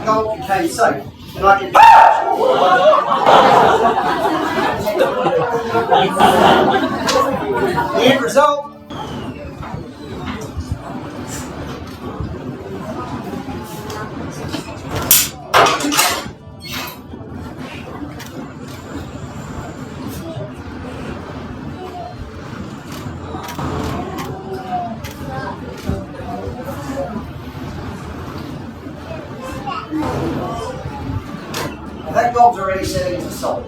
gold became safe, and I can. The end result. That gold's already setting as a solid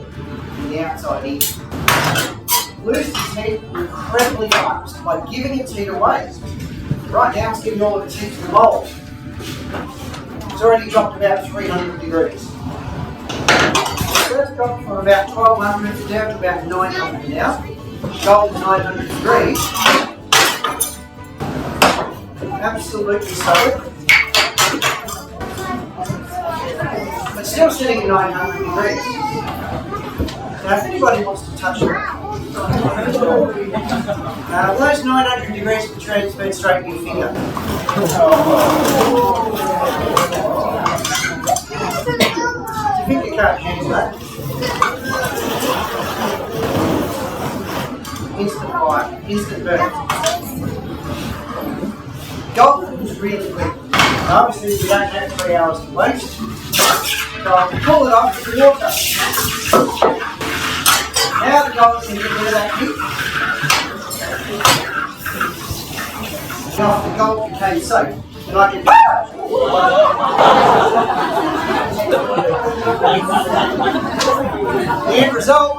in the outside here. Loses its heat incredibly fast by giving its heat away. Right now it's giving all of its heat to the mould. It's already dropped about 300 degrees. So that's dropped from about 1200 down to about 900 now. Gold 900 degrees. Absolutely solid. But still sitting at 900 degrees. Now if anybody wants to touch it, those 900 degrees can be transferred straight to your finger. Do you think you can't handle that? Instant fire, instant burn. Gold is really quick. Obviously we don't have 3 hours to waste. So I can pull it off with the water. Now the gold can get rid of that heat. Now the gold became safe, and I can. The end result,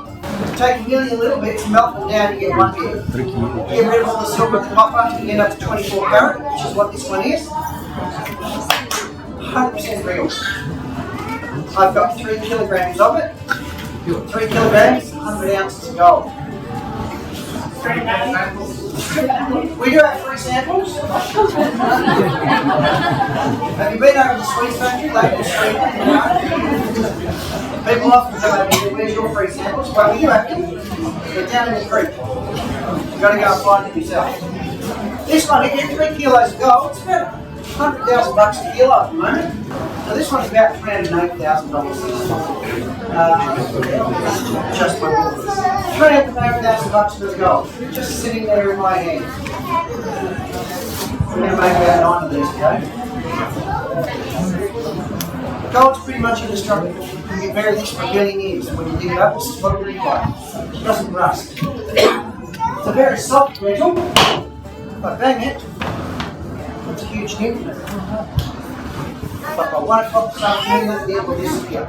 take a million little bits, melt them down, you get one bit. Get rid of all the silver and the copper, you end up to 24 carat, which is what this one is. 100% real. I've got 3 kilograms of it. 3 kilograms, 100 ounces of gold. We do have 3 samples. Have you been over to the Sweets Factory, Lakeville Street? People often go over here, where's your 3 samples? Well, we do have them. They're down in the creek. You've got to go and find them yourself. This one here, 3 kilos of gold, it's about $100,000 a kilo at the moment. So this one's about $308,000. Just my gold. $308,000 for the gold, just sitting there in my hand. We're going to make about 9 of these today. Gold's pretty much indestructible. You can bury this for a billion years. When you dig it up, this is what it looks like. It doesn't rust. It's a very soft metal. If I bang it, it's a huge dent in it. But by 1 o'clock this afternoon, the dent will disappear.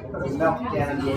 Because it's melted down in the air.